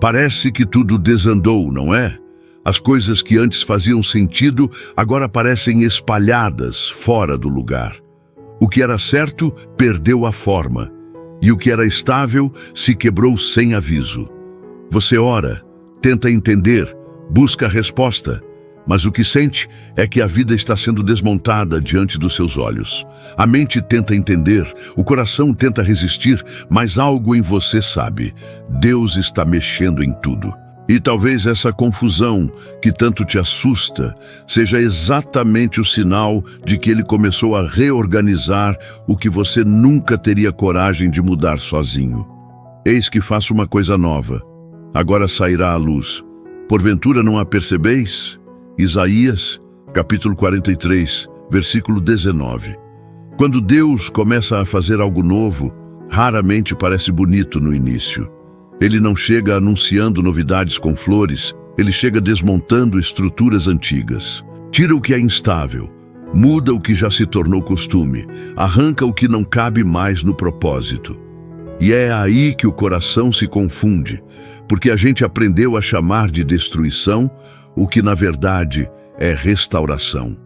Parece que tudo desandou, não é? As coisas que antes faziam sentido agora parecem espalhadas fora do lugar. O que era certo perdeu a forma, e o que era estável se quebrou sem aviso. Você ora, tenta entender, busca a resposta, mas o que sente é que a vida está sendo desmontada diante dos seus olhos. A mente tenta entender, o coração tenta resistir, mas algo em você sabe: Deus está mexendo em tudo. E talvez essa confusão que tanto te assusta seja exatamente o sinal de que Ele começou a reorganizar o que você nunca teria coragem de mudar sozinho. Eis que faço uma coisa nova. Agora sairá à luz. Porventura não a percebeis? Isaías, capítulo 43, versículo 19. Quando Deus começa a fazer algo novo, raramente parece bonito no início. Ele não chega anunciando novidades com flores, ele chega desmontando estruturas antigas. Tira o que é instável, muda o que já se tornou costume, arranca o que não cabe mais no propósito. E é aí que o coração se confunde, porque a gente aprendeu a chamar de destruição o que na verdade é restauração.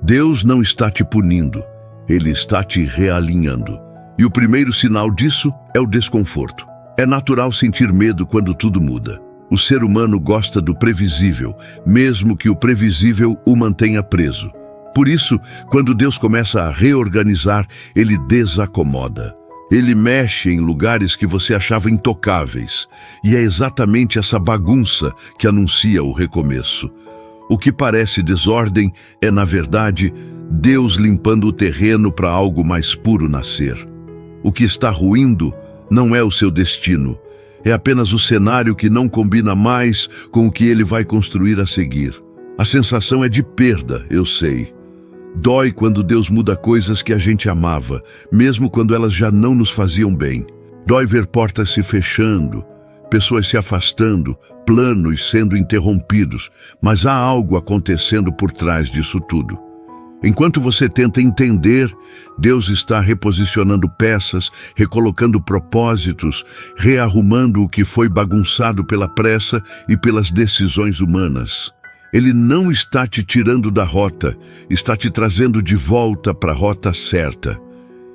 Deus não está te punindo, Ele está te realinhando. E o primeiro sinal disso é o desconforto. É natural sentir medo quando tudo muda. O ser humano gosta do previsível, mesmo que o previsível o mantenha preso. Por isso, quando Deus começa a reorganizar, Ele desacomoda. Ele mexe em lugares que você achava intocáveis. E é exatamente essa bagunça que anuncia o recomeço. O que parece desordem é, na verdade, Deus limpando o terreno para algo mais puro nascer. O que está ruindo não é o seu destino. É apenas o cenário que não combina mais com o que Ele vai construir a seguir. A sensação é de perda, eu sei. Dói quando Deus muda coisas que a gente amava, mesmo quando elas já não nos faziam bem. Dói ver portas se fechando, pessoas se afastando, planos sendo interrompidos, mas há algo acontecendo por trás disso tudo. Enquanto você tenta entender, Deus está reposicionando peças, recolocando propósitos, rearrumando o que foi bagunçado pela pressa e pelas decisões humanas. Ele não está te tirando da rota, está te trazendo de volta para a rota certa.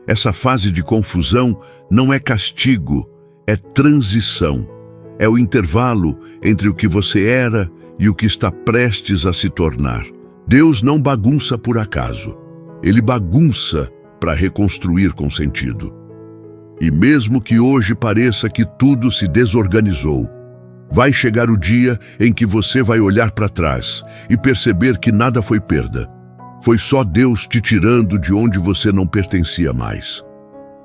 Essa fase de confusão não é castigo, é transição. É o intervalo entre o que você era e o que está prestes a se tornar. Deus não bagunça por acaso. Ele bagunça para reconstruir com sentido. E mesmo que hoje pareça que tudo se desorganizou, vai chegar o dia em que você vai olhar para trás e perceber que nada foi perda. Foi só Deus te tirando de onde você não pertencia mais.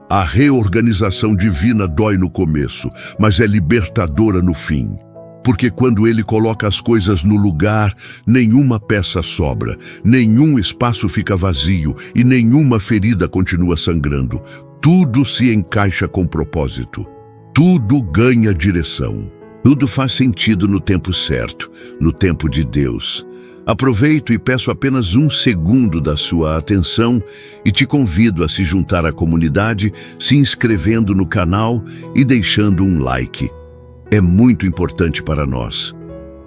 A reorganização divina dói no começo, mas é libertadora no fim. Porque quando Ele coloca as coisas no lugar, nenhuma peça sobra, nenhum espaço fica vazio e nenhuma ferida continua sangrando. Tudo se encaixa com propósito. Tudo ganha direção. Tudo faz sentido no tempo certo, no tempo de Deus. Aproveito e peço apenas 1 segundo da sua atenção e te convido a se juntar à comunidade, se inscrevendo no canal e deixando um like. É muito importante para nós.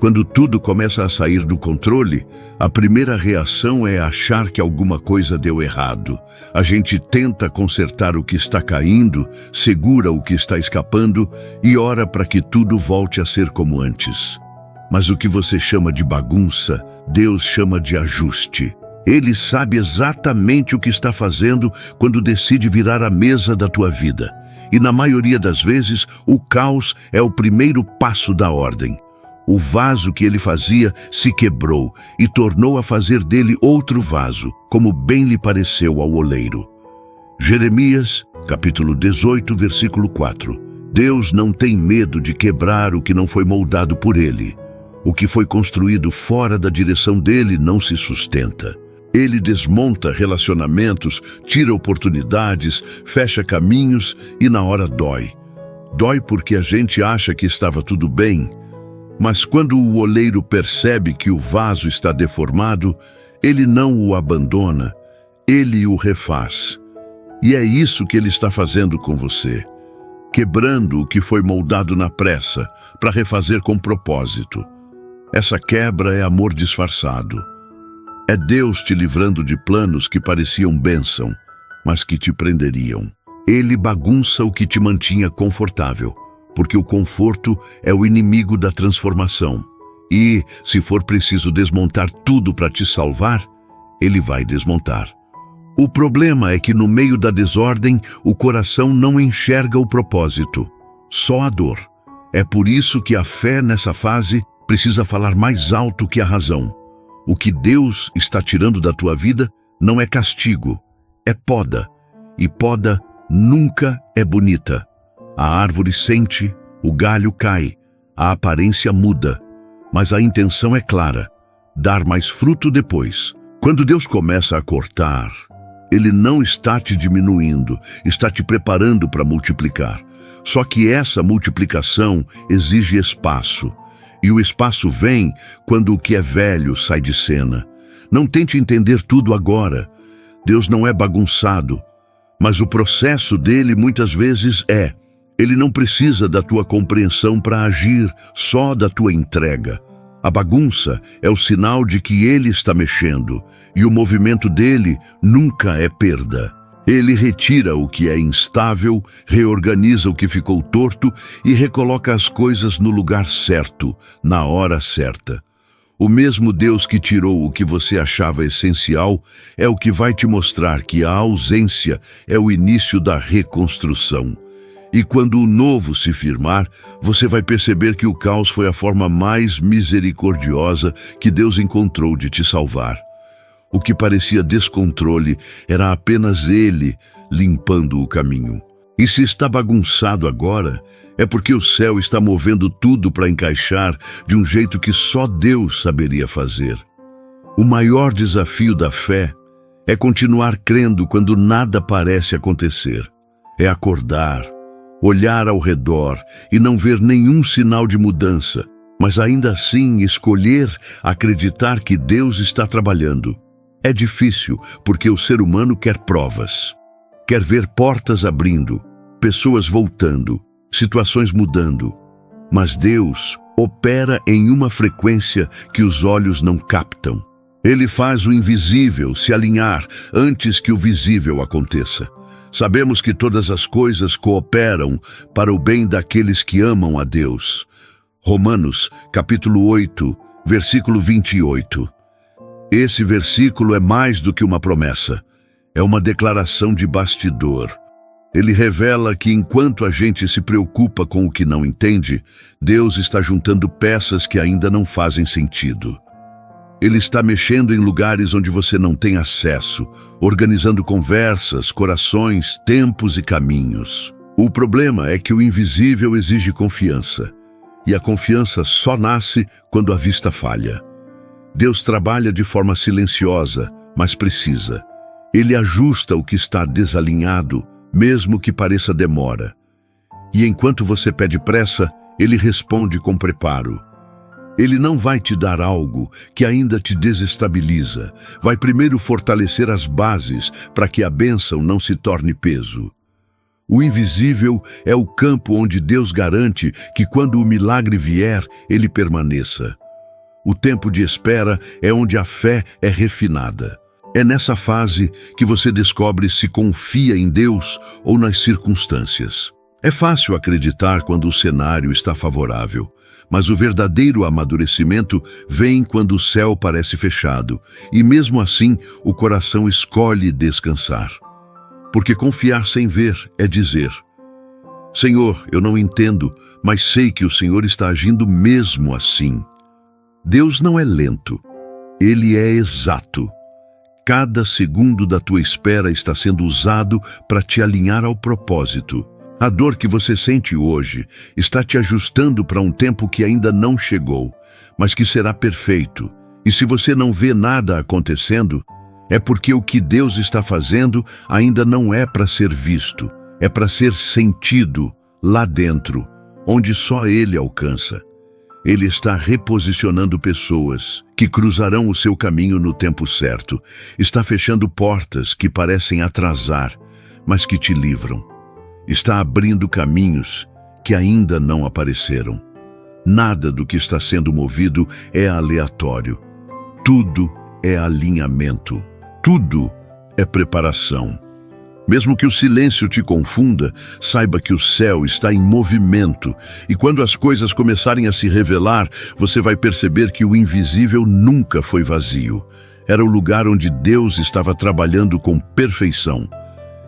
Quando tudo começa a sair do controle, a primeira reação é achar que alguma coisa deu errado. A gente tenta consertar o que está caindo, segura o que está escapando e ora para que tudo volte a ser como antes. Mas o que você chama de bagunça, Deus chama de ajuste. Ele sabe exatamente o que está fazendo quando decide virar a mesa da tua vida. E na maioria das vezes, o caos é o primeiro passo da ordem. O vaso que ele fazia se quebrou e tornou a fazer dele outro vaso, como bem lhe pareceu ao oleiro. Jeremias, capítulo 18, versículo 4. Deus não tem medo de quebrar o que não foi moldado por ele. O que foi construído fora da direção dele não se sustenta. Ele desmonta relacionamentos, tira oportunidades, fecha caminhos e na hora dói. Dói porque a gente acha que estava tudo bem, mas quando o oleiro percebe que o vaso está deformado, ele não o abandona, ele o refaz. E é isso que ele está fazendo com você. quebrando o que foi moldado na pressa para refazer com propósito. Essa quebra é amor disfarçado. É Deus te livrando de planos que pareciam bênção, mas que te prenderiam. Ele bagunça o que te mantinha confortável, porque o conforto é o inimigo da transformação. E, se for preciso desmontar tudo para te salvar, ele vai desmontar. O problema é que no meio da desordem, o coração não enxerga o propósito, só a dor. É por isso que a fé nessa fase precisa falar mais alto que a razão. O que Deus está tirando da tua vida não é castigo, é poda. E poda nunca é bonita. A árvore sente, o galho cai, a aparência muda, mas a intenção é clara: dar mais fruto depois. Quando Deus começa a cortar, Ele não está te diminuindo, está te preparando para multiplicar. Só que essa multiplicação exige espaço. E o espaço vem quando o que é velho sai de cena. Não tente entender tudo agora. Deus não é bagunçado, mas o processo dele muitas vezes é. Ele não precisa da tua compreensão para agir, só da tua entrega. A bagunça é o sinal de que ele está mexendo, e o movimento dele nunca é perda. Ele retira o que é instável, reorganiza o que ficou torto e recoloca as coisas no lugar certo, na hora certa. O mesmo Deus que tirou o que você achava essencial é o que vai te mostrar que a ausência é o início da reconstrução. E quando o novo se firmar, você vai perceber que o caos foi a forma mais misericordiosa que Deus encontrou de te salvar. O que parecia descontrole era apenas Ele limpando o caminho. E se está bagunçado agora, é porque o céu está movendo tudo para encaixar de um jeito que só Deus saberia fazer. O maior desafio da fé é continuar crendo quando nada parece acontecer. É acordar, olhar ao redor e não ver nenhum sinal de mudança, mas ainda assim escolher acreditar que Deus está trabalhando. É difícil porque o ser humano quer provas. Quer ver portas abrindo, pessoas voltando, situações mudando. Mas Deus opera em uma frequência que os olhos não captam. Ele faz o invisível se alinhar antes que o visível aconteça. Sabemos que todas as coisas cooperam para o bem daqueles que amam a Deus. Romanos, capítulo 8, versículo 28. Esse versículo é mais do que uma promessa. É uma declaração de bastidor. Ele revela que enquanto a gente se preocupa com o que não entende, Deus está juntando peças que ainda não fazem sentido. Ele está mexendo em lugares onde você não tem acesso, organizando conversas, corações, tempos e caminhos. O problema é que o invisível exige confiança, e a confiança só nasce quando a vista falha. Deus trabalha de forma silenciosa, mas precisa. Ele ajusta o que está desalinhado, mesmo que pareça demora. E enquanto você pede pressa, Ele responde com preparo. Ele não vai te dar algo que ainda te desestabiliza. Vai primeiro fortalecer as bases para que a bênção não se torne peso. O invisível é o campo onde Deus garante que quando o milagre vier, ele permaneça. O tempo de espera é onde a fé é refinada. É nessa fase que você descobre se confia em Deus ou nas circunstâncias. É fácil acreditar quando o cenário está favorável, mas o verdadeiro amadurecimento vem quando o céu parece fechado, e mesmo assim o coração escolhe descansar. Porque confiar sem ver é dizer: Senhor, eu não entendo, mas sei que o Senhor está agindo mesmo assim. Deus não é lento, Ele é exato. Cada segundo da tua espera está sendo usado para te alinhar ao propósito. A dor que você sente hoje está te ajustando para um tempo que ainda não chegou, mas que será perfeito. E se você não vê nada acontecendo, é porque o que Deus está fazendo ainda não é para ser visto, é para ser sentido lá dentro, onde só Ele alcança. Ele está reposicionando pessoas que cruzarão o seu caminho no tempo certo. Está fechando portas que parecem atrasar, mas que te livram. Está abrindo caminhos que ainda não apareceram. Nada do que está sendo movido é aleatório. Tudo é alinhamento. Tudo é preparação. Mesmo que o silêncio te confunda, saiba que o céu está em movimento, e quando as coisas começarem a se revelar, você vai perceber que o invisível nunca foi vazio. Era o lugar onde Deus estava trabalhando com perfeição.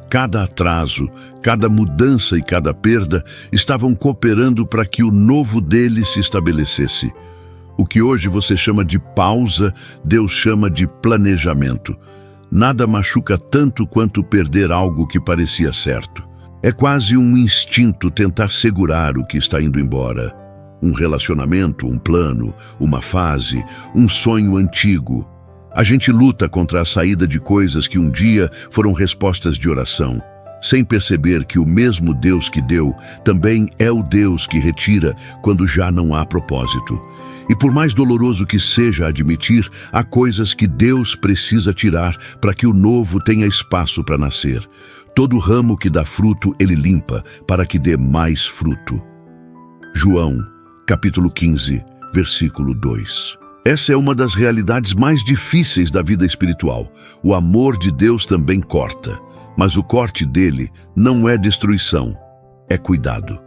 Cada atraso, cada mudança e cada perda estavam cooperando para que o novo dele se estabelecesse. O que hoje você chama de pausa, Deus chama de planejamento. Nada machuca tanto quanto perder algo que parecia certo. É quase um instinto tentar segurar o que está indo embora. Um relacionamento, um plano, uma fase, um sonho antigo. A gente luta contra a saída de coisas que um dia foram respostas de oração, sem perceber que o mesmo Deus que deu também é o Deus que retira quando já não há propósito. E por mais doloroso que seja admitir, há coisas que Deus precisa tirar para que o novo tenha espaço para nascer. Todo ramo que dá fruto, ele limpa, para que dê mais fruto. João, capítulo 15, versículo 2. Essa é uma das realidades mais difíceis da vida espiritual. O amor de Deus também corta, mas o corte dele não é destruição, é cuidado.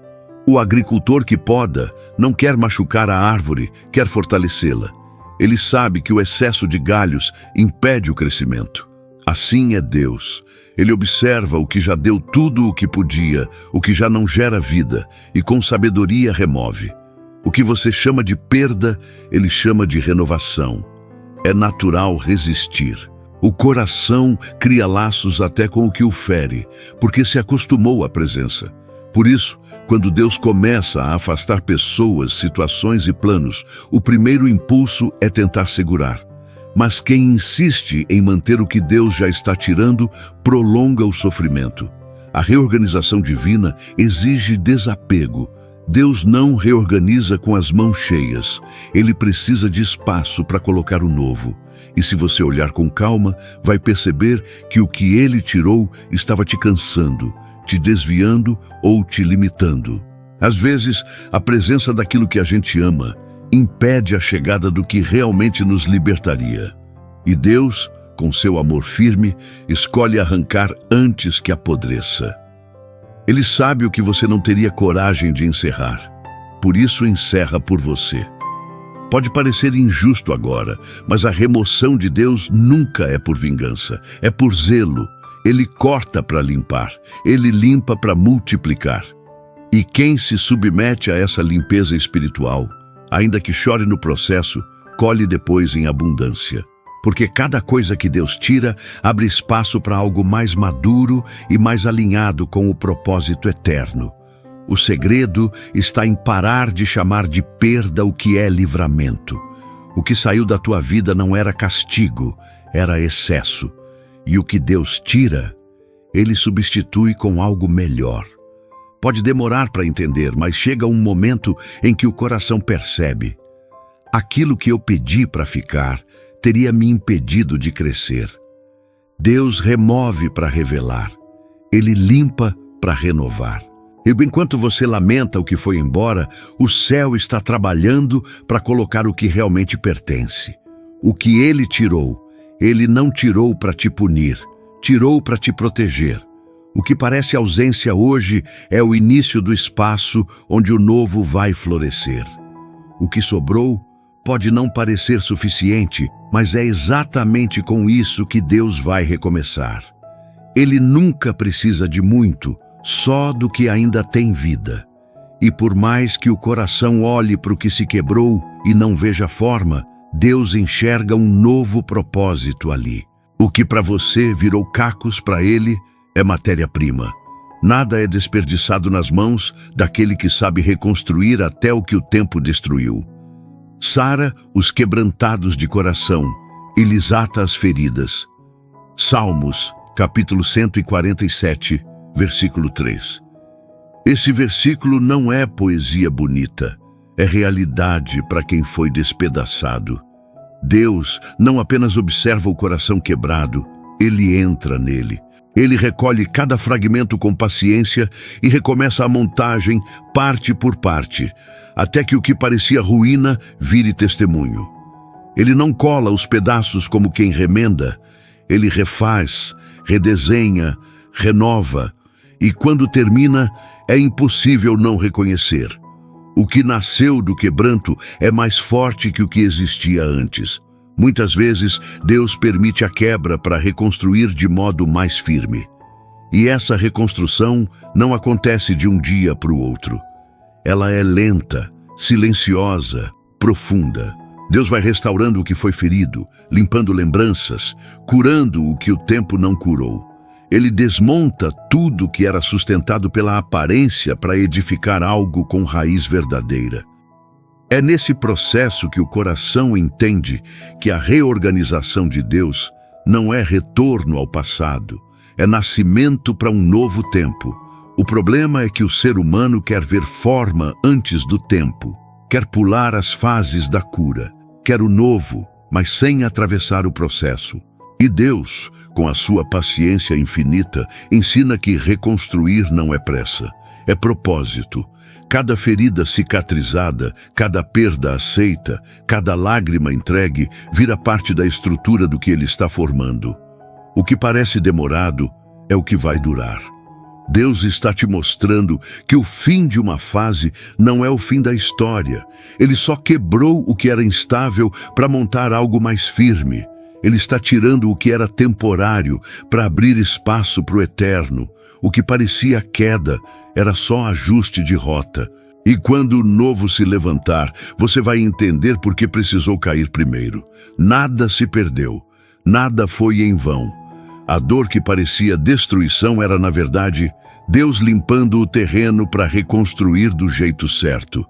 O agricultor que poda não quer machucar a árvore, quer fortalecê-la. Ele sabe que o excesso de galhos impede o crescimento. Assim é Deus. Ele observa o que já deu tudo o que podia, o que já não gera vida, e com sabedoria remove. O que você chama de perda, ele chama de renovação. É natural resistir. O coração cria laços até com o que o fere, porque se acostumou à presença. Por isso, quando Deus começa a afastar pessoas, situações e planos, o primeiro impulso é tentar segurar. Mas quem insiste em manter o que Deus já está tirando, prolonga o sofrimento. A reorganização divina exige desapego. Deus não reorganiza com as mãos cheias. Ele precisa de espaço para colocar o novo. E se você olhar com calma, vai perceber que o que Ele tirou estava te cansando, te desviando ou te limitando. Às vezes, a presença daquilo que a gente ama impede a chegada do que realmente nos libertaria. E Deus, com seu amor firme, escolhe arrancar antes que apodreça. Ele sabe o que você não teria coragem de encerrar. Por isso encerra por você. Pode parecer injusto agora, mas a remoção de Deus nunca é por vingança, é por zelo. Ele corta para limpar, ele limpa para multiplicar. E quem se submete a essa limpeza espiritual, ainda que chore no processo, colhe depois em abundância. Porque cada coisa que Deus tira abre espaço para algo mais maduro e mais alinhado com o propósito eterno. O segredo está em parar de chamar de perda o que é livramento. O que saiu da tua vida não era castigo, era excesso. E o que Deus tira, Ele substitui com algo melhor. Pode demorar para entender, mas chega um momento em que o coração percebe. Aquilo que eu pedi para ficar teria me impedido de crescer. Deus remove para revelar. Ele limpa para renovar. E enquanto você lamenta o que foi embora, o céu está trabalhando para colocar o que realmente pertence. O que Ele tirou, Ele não tirou para te punir, tirou para te proteger. O que parece ausência hoje é o início do espaço onde o novo vai florescer. O que sobrou pode não parecer suficiente, mas é exatamente com isso que Deus vai recomeçar. Ele nunca precisa de muito, só do que ainda tem vida. E por mais que o coração olhe para o que se quebrou e não veja forma, Deus enxerga um novo propósito ali. O que para você virou cacos, para Ele é matéria-prima. Nada é desperdiçado nas mãos daquele que sabe reconstruir até o que o tempo destruiu. Sara os quebrantados de coração e lhes ata as feridas. Salmos, capítulo 147, versículo 3. Esse versículo não é poesia bonita, é realidade para quem foi despedaçado. Deus não apenas observa o coração quebrado, Ele entra nele. Ele recolhe cada fragmento com paciência e recomeça a montagem, parte por parte, até que o que parecia ruína vire testemunho. Ele não cola os pedaços como quem remenda, ele refaz, redesenha, renova, e quando termina, é impossível não reconhecer. O que nasceu do quebranto é mais forte que o que existia antes. Muitas vezes, Deus permite a quebra para reconstruir de modo mais firme. E essa reconstrução não acontece de um dia para o outro. Ela é lenta, silenciosa, profunda. Deus vai restaurando o que foi ferido, limpando lembranças, curando o que o tempo não curou. Ele desmonta tudo que era sustentado pela aparência para edificar algo com raiz verdadeira. É nesse processo que o coração entende que a reorganização de Deus não é retorno ao passado, é nascimento para um novo tempo. O problema é que o ser humano quer ver forma antes do tempo, quer pular as fases da cura, quer o novo, mas sem atravessar o processo. E Deus, com a sua paciência infinita, ensina que reconstruir não é pressa, é propósito. Cada ferida cicatrizada, cada perda aceita, cada lágrima entregue, vira parte da estrutura do que Ele está formando. O que parece demorado é o que vai durar. Deus está te mostrando que o fim de uma fase não é o fim da história. Ele só quebrou o que era instável para montar algo mais firme. Ele está tirando o que era temporário para abrir espaço para o eterno. O que parecia queda era só ajuste de rota. E quando o novo se levantar, você vai entender por que precisou cair primeiro. Nada se perdeu. Nada foi em vão. A dor que parecia destruição era, na verdade, Deus limpando o terreno para reconstruir do jeito certo.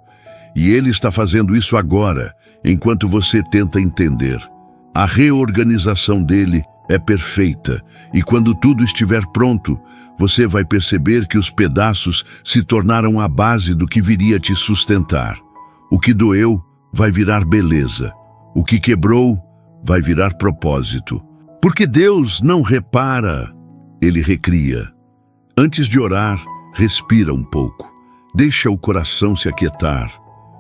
E Ele está fazendo isso agora, enquanto você tenta entender. A reorganização dele é perfeita, e quando tudo estiver pronto, você vai perceber que os pedaços se tornaram a base do que viria te sustentar. O que doeu vai virar beleza. O que quebrou vai virar propósito. Porque Deus não repara, Ele recria. Antes de orar, respira um pouco. Deixa o coração se aquietar.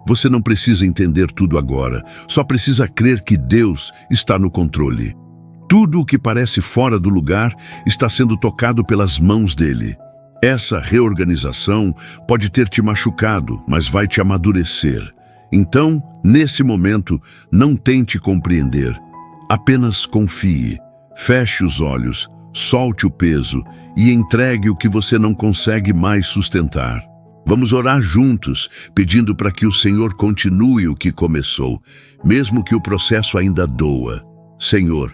Você não precisa entender tudo agora, só precisa crer que Deus está no controle. Tudo o que parece fora do lugar está sendo tocado pelas mãos dele. Essa reorganização pode ter te machucado, mas vai te amadurecer. Então, nesse momento, não tente compreender. Apenas confie. Feche os olhos, solte o peso e entregue o que você não consegue mais sustentar. Vamos orar juntos, pedindo para que o Senhor continue o que começou, mesmo que o processo ainda doa. Senhor,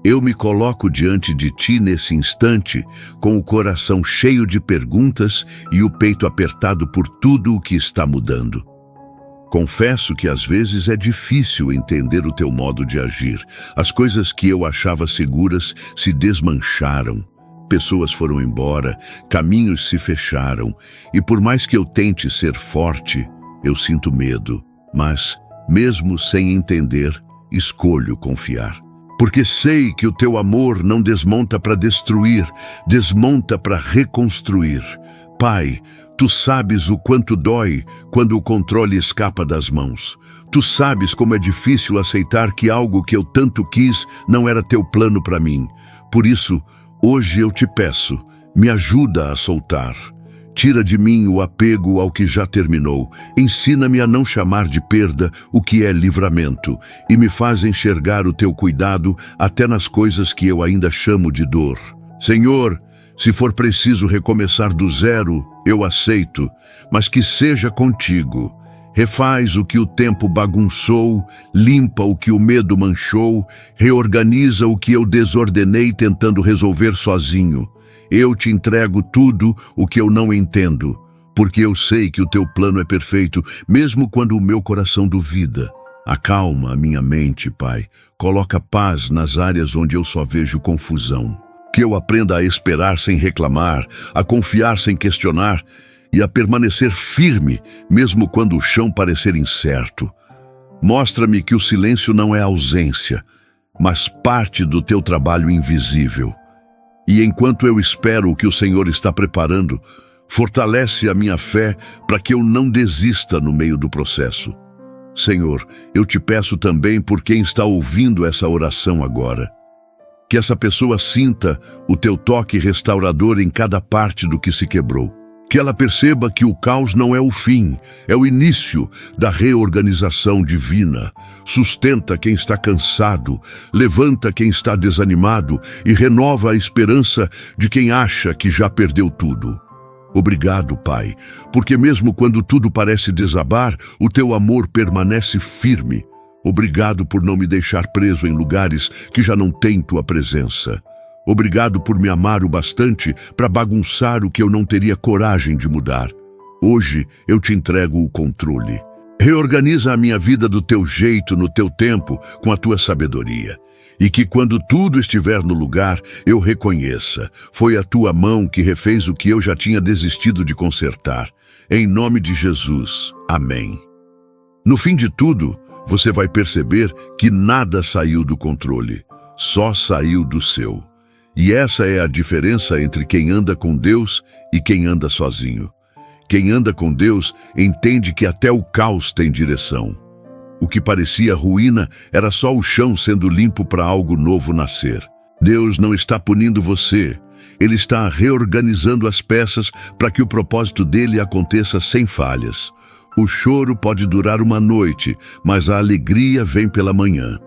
eu me coloco diante de Ti nesse instante, com o coração cheio de perguntas e o peito apertado por tudo o que está mudando. Confesso que às vezes é difícil entender o Teu modo de agir. As coisas que eu achava seguras se desmancharam. Pessoas foram embora, caminhos se fecharam, e por mais que eu tente ser forte, eu sinto medo. Mas, mesmo sem entender, escolho confiar. Porque sei que o Teu amor não desmonta para destruir, desmonta para reconstruir. Pai, Tu sabes o quanto dói quando o controle escapa das mãos. Tu sabes como é difícil aceitar que algo que eu tanto quis não era Teu plano para mim. Por isso, hoje eu te peço, me ajuda a soltar. Tira de mim o apego ao que já terminou. Ensina-me a não chamar de perda o que é livramento e me faz enxergar o Teu cuidado até nas coisas que eu ainda chamo de dor. Senhor, se for preciso recomeçar do zero, eu aceito, mas que seja contigo. Refaz o que o tempo bagunçou, limpa o que o medo manchou, reorganiza o que eu desordenei tentando resolver sozinho. Eu te entrego tudo o que eu não entendo, porque eu sei que o Teu plano é perfeito, mesmo quando o meu coração duvida. Acalma a minha mente, Pai. Coloca paz nas áreas onde eu só vejo confusão. Que eu aprenda a esperar sem reclamar, a confiar sem questionar, e a permanecer firme, mesmo quando o chão parecer incerto. Mostra-me que o silêncio não é ausência, mas parte do Teu trabalho invisível. E enquanto eu espero o que o Senhor está preparando, fortalece a minha fé para que eu não desista no meio do processo. Senhor, eu te peço também por quem está ouvindo essa oração agora. Que essa pessoa sinta o teu toque restaurador em cada parte do que se quebrou. Que ela perceba que o caos não é o fim, é o início da reorganização divina. Sustenta quem está cansado, levanta quem está desanimado e renova a esperança de quem acha que já perdeu tudo. Obrigado, Pai, porque mesmo quando tudo parece desabar, o teu amor permanece firme. Obrigado por não me deixar preso em lugares que já não têm tua presença. Obrigado por me amar o bastante para bagunçar o que eu não teria coragem de mudar. Hoje eu te entrego o controle. Reorganiza a minha vida do teu jeito, no teu tempo, com a tua sabedoria. E que quando tudo estiver no lugar, eu reconheça. Foi a tua mão que refez o que eu já tinha desistido de consertar. Em nome de Jesus. Amém. No fim de tudo, você vai perceber que nada saiu do controle. Só saiu do seu. E essa é a diferença entre quem anda com Deus e quem anda sozinho. Quem anda com Deus entende que até o caos tem direção. O que parecia ruína era só o chão sendo limpo para algo novo nascer. Deus não está punindo você. Ele está reorganizando as peças para que o propósito dele aconteça sem falhas. O choro pode durar uma noite, mas a alegria vem pela manhã.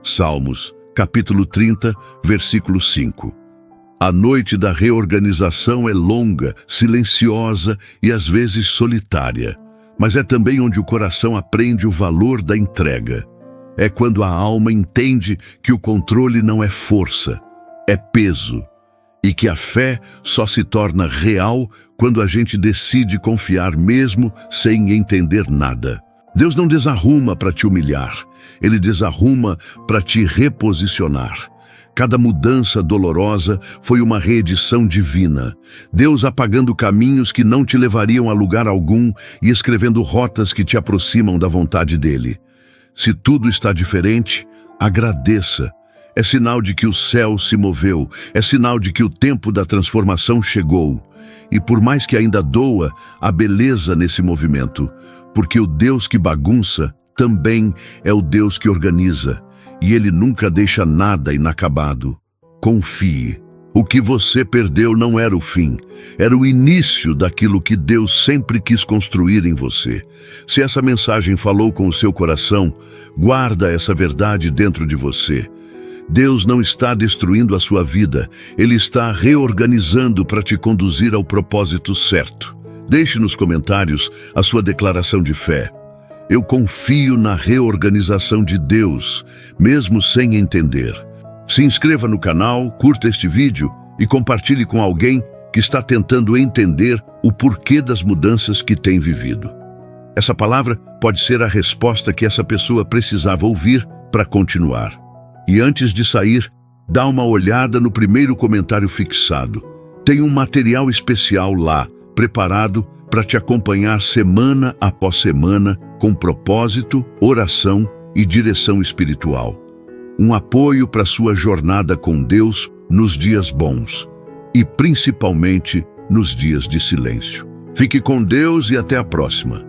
Salmos, capítulo 30, versículo 5. A noite da reorganização é longa, silenciosa e às vezes solitária, mas é também onde o coração aprende o valor da entrega. É quando a alma entende que o controle não é força, é peso, e que a fé só se torna real quando a gente decide confiar mesmo sem entender nada. Deus não desarruma para te humilhar, Ele desarruma para te reposicionar. Cada mudança dolorosa foi uma reedição divina. Deus apagando caminhos que não te levariam a lugar algum e escrevendo rotas que te aproximam da vontade dele. Se tudo está diferente, agradeça. É sinal de que o céu se moveu, é sinal de que o tempo da transformação chegou. E por mais que ainda doa, há beleza nesse movimento, porque o Deus que bagunça também é o Deus que organiza, e Ele nunca deixa nada inacabado. Confie. O que você perdeu não era o fim, era o início daquilo que Deus sempre quis construir em você. Se essa mensagem falou com o seu coração, guarda essa verdade dentro de você. Deus não está destruindo a sua vida, Ele está reorganizando para te conduzir ao propósito certo. Deixe nos comentários a sua declaração de fé. Eu confio na reorganização de Deus, mesmo sem entender. Se inscreva no canal, curta este vídeo e compartilhe com alguém que está tentando entender o porquê das mudanças que tem vivido. Essa palavra pode ser a resposta que essa pessoa precisava ouvir para continuar. E antes de sair, dá uma olhada no primeiro comentário fixado. Tem um material especial lá, preparado para te acompanhar semana após semana, com propósito, oração e direção espiritual. Um apoio para sua jornada com Deus nos dias bons e principalmente nos dias de silêncio. Fique com Deus e até a próxima.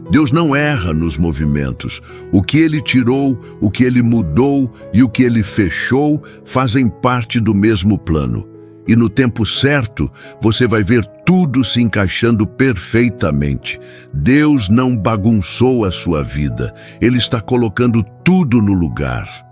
Deus não erra nos movimentos. O que Ele tirou, o que Ele mudou e o que Ele fechou fazem parte do mesmo plano. E no tempo certo, você vai ver tudo se encaixando perfeitamente. Deus não bagunçou a sua vida. Ele está colocando tudo no lugar.